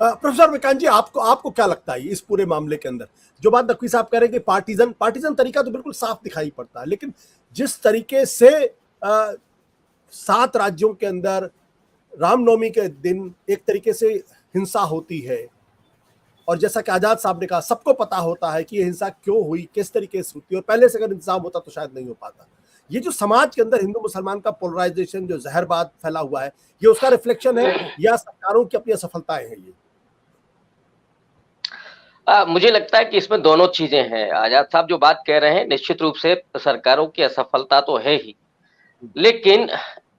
Professor Vikant जी, आपको आपको क्या लगता है इस पूरे मामले के अंदर? जो बात नकवी साहब कह रहे हैं कि पार्टीजन तरीका तो बिल्कुल साफ दिखाई पड़ता है, लेकिन जिस तरीके से 7 राज्यों के अंदर रामनवमी के दिन एक तरीके से हिंसा होती है, और जैसा कि आजाद साहब ने कहा, सबको पता होता है कि ये हिंसा क्यों हुई, किस तरीके से होती है, और पहले से अगर इंतजाम होता तो शायद नहीं हो पाता। ये जो समाज के अंदर हिंदू मुसलमान का पोलराइजेशन, जो जहरबाद फैला हुआ है, ये उसका रिफ्लेक्शन है या सरकारों की अपनी असफलताएं हैं? ये मुझे लगता है कि इसमें दोनों चीजें हैं। आजाद साहब जो बात कह रहे हैं, निश्चित रूप से सरकारों की असफलता तो है ही, लेकिन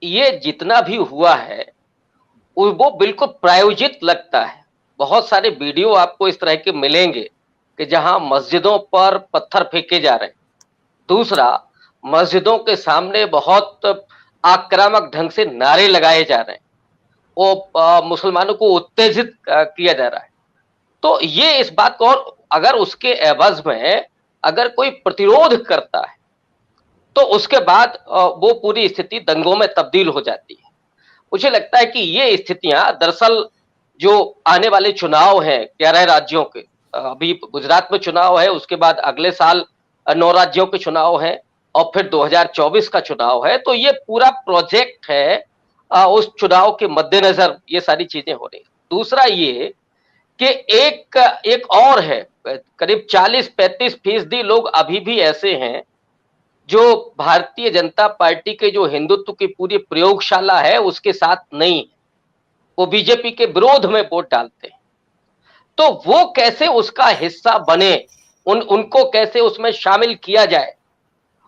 ये जितना भी हुआ है वो बिल्कुल प्रायोजित लगता है। बहुत सारे वीडियो आपको इस तरह के मिलेंगे कि जहां मस्जिदों पर पत्थर फेंके जा रहे हैं। दूसरा, मस्जिदों के सामने बहुत आक्रामक ढंग से नारे लगाए जा रहे हैं, वो मुसलमानों को उत्तेजित किया जा रहा है। तो ये इस बात को, और अगर उसके एवज में अगर कोई प्रतिरोध करता है तो उसके बाद वो पूरी स्थिति दंगों में तब्दील हो जाती है। मुझे लगता है कि ये स्थितियां दरअसल जो आने वाले चुनाव हैं 11 राज्यों के, अभी गुजरात में चुनाव है, उसके बाद अगले साल 9 राज्यों के चुनाव हैं, और फिर 2024 का चुनाव है। तो ये पूरा प्रोजेक्ट है, उस चुनाव के मद्देनजर ये सारी चीजें हो रही। दूसरा ये कि एक और है, करीब 40-35% लोग अभी भी ऐसे हैं जो भारतीय जनता पार्टी के जो हिंदुत्व की पूरी प्रयोगशाला है उसके साथ नहीं है, वो बीजेपी के विरोध में वोट डालते हैं। तो वो कैसे उसका हिस्सा बने, उनको कैसे उसमें शामिल किया जाए,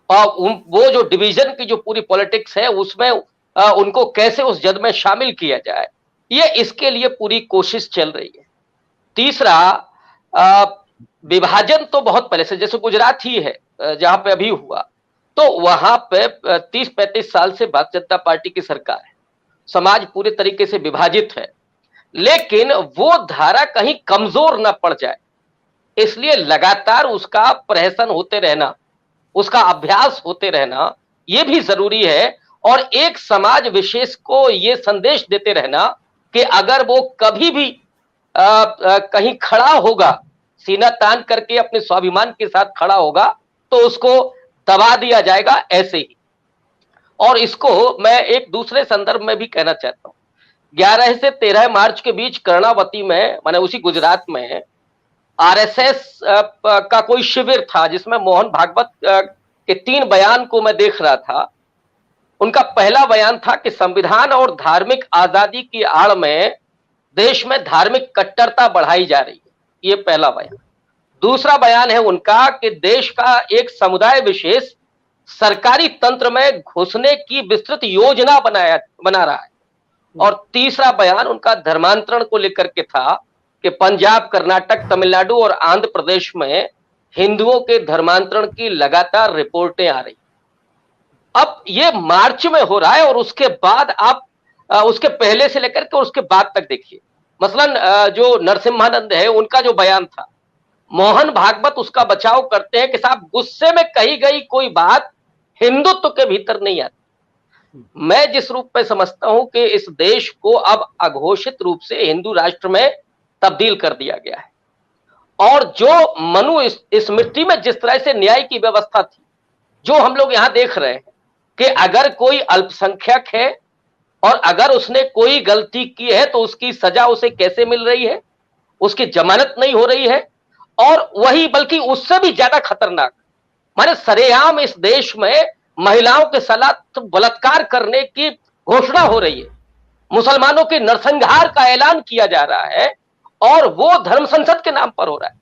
और वो जो डिवीजन की जो पूरी पॉलिटिक्स है उसमें उनको कैसे उस जद में शामिल किया जाए, ये इसके लिए पूरी कोशिश चल रही है। तीसरा, विभाजन तो बहुत पहले से, जैसे गुजरात ही है जहां पे अभी हुआ, तो वहां पे 30-35 साल से भारतीय जनता पार्टी की सरकार है, समाज पूरे तरीके से विभाजित है, लेकिन वो धारा कहीं कमजोर ना पड़ जाए, इसलिए लगातार उसका प्रहसन होते रहना, उसका अभ्यास होते रहना, ये भी जरूरी है। और एक समाज विशेष को ये संदेश देते रहना कि अगर वो कभी भी कहीं खड़ा होगा, सीना तान करके अपने स्वाभिमान के साथ खड़ा होगा, तो उसको दबा दिया जाएगा ऐसे ही। और इसको मैं एक दूसरे संदर्भ में भी कहना चाहता हूं। 11 से 13 मार्च के बीच कर्णावती में, माने उसी गुजरात में, आरएसएस का कोई शिविर था जिसमें मोहन भागवत के 3 बयान को मैं देख रहा था। उनका पहला बयान था कि संविधान और धार्मिक आजादी की आड़ में देश में धार्मिक कट्टरता बढ़ाई जा रही है, ये पहला बयान। दूसरा बयान है उनका कि देश का एक समुदाय विशेष सरकारी तंत्र में घुसने की विस्तृत योजना बना रहा है। और तीसरा बयान उनका धर्मांतरण को लेकर के था कि पंजाब, कर्नाटक, तमिलनाडु और आंध्र प्रदेश में हिंदुओं के धर्मांतरण की लगातार रिपोर्टें आ रही। अब ये मार्च में हो रहा है, और उसके बाद आप उसके पहले से लेकर के उसके बाद तक देखिए। मसलन जो नरसिम्हानंद है, उनका जो बयान था, मोहन भागवत उसका बचाव करते हैं कि साहब गुस्से में कही गई कोई बात हिंदुत्व के भीतर नहीं आती। मैं जिस रूप में समझता हूं कि इस देश को अब अघोषित रूप से हिंदू राष्ट्र में तब्दील कर दिया गया है, और जो मनु स्मृति में जिस तरह से न्याय की व्यवस्था थी, जो हम लोग यहां देख रहे हैं कि अगर कोई अल्पसंख्यक है और अगर उसने कोई गलती की है तो उसकी सजा उसे कैसे मिल रही है, उसकी जमानत नहीं हो रही है, और वही बल्कि उससे भी ज्यादा खतरनाक, माने सरेआम इस देश में महिलाओं के साथ बलात्कार करने की घोषणा हो रही है, मुसलमानों के नरसंहार का ऐलान किया जा रहा है, और वो धर्म संसद के नाम पर हो रहा है।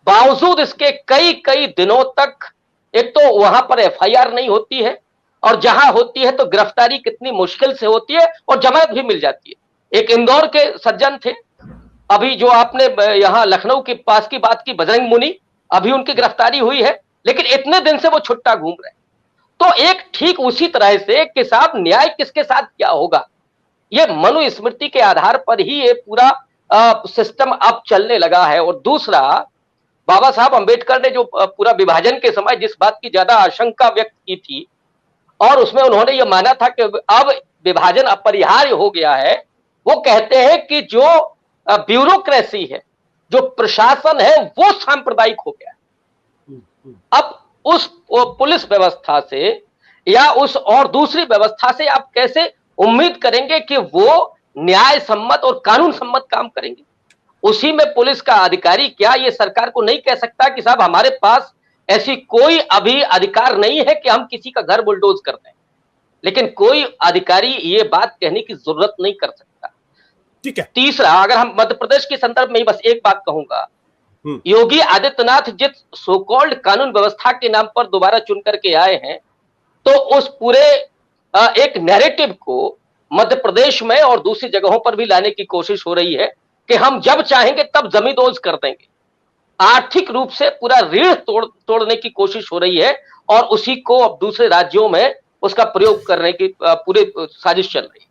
बावजूद इसके कई कई दिनों तक एक तो वहां पर एफआईआर नहीं होती है, और जहां होती है तो गिरफ्तारी कितनी मुश्किल से होती है और जमानत भी मिल जाती है। एक इंदौर के सज्जन थे, अभी जो आपने यहां लखनऊ के पास की बात की, बजरंग मुनि, अभी उनकी गिरफ्तारी हुई है, लेकिन इतने दिन से वो छुट्टा घूम रहे हैं। तो एक ठीक उसी तरह से कि साहब न्याय किसके साथ क्या होगा, ये मनुस्मृति के आधार पर ही ये पूरा सिस्टम अब चलने लगा है। और दूसरा, बाबा साहब अंबेडकर ने जो पूरा विभाजन के समय जिस बात की ज्यादा आशंका व्यक्त की थी, और उसमें उन्होंने ये माना था कि अब विभाजन अपरिहार्य हो गया है, वो कहते हैं कि जो ब्यूरोक्रेसी है, जो प्रशासन है, वो सांप्रदायिक हो गया। अब उस पुलिस व्यवस्था से या उस और दूसरी व्यवस्था से आप कैसे उम्मीद करेंगे कि वो न्याय सम्मत और कानून सम्मत काम करेंगे? उसी में पुलिस का अधिकारी क्या ये सरकार को नहीं कह सकता कि साहब हमारे पास ऐसी कोई अभी अधिकार नहीं है कि हम किसी का घर बुलडोज कर दें? लेकिन कोई अधिकारी ये बात कहने की जरूरत नहीं कर सकता। ठीक है। तीसरा, अगर हम मध्य प्रदेश के संदर्भ में ही बस एक बात कहूंगा, योगी आदित्यनाथ जिस सो कॉल्ड कानून व्यवस्था के नाम पर दोबारा चुन करके आए हैं, तो उस पूरे एक नैरेटिव को मध्य प्रदेश में और दूसरी जगहों पर भी लाने की कोशिश हो रही है कि हम जब चाहेंगे तब जमींदोज कर देंगे। आर्थिक रूप से पूरा रीढ़ तोड़ने की कोशिश हो रही है और उसी को अब दूसरे राज्यों में उसका प्रयोग करने की पूरी साजिश चल रही है।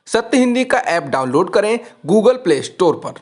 सत्य हिंदी का ऐप डाउनलोड करें गूगल प्ले स्टोर पर।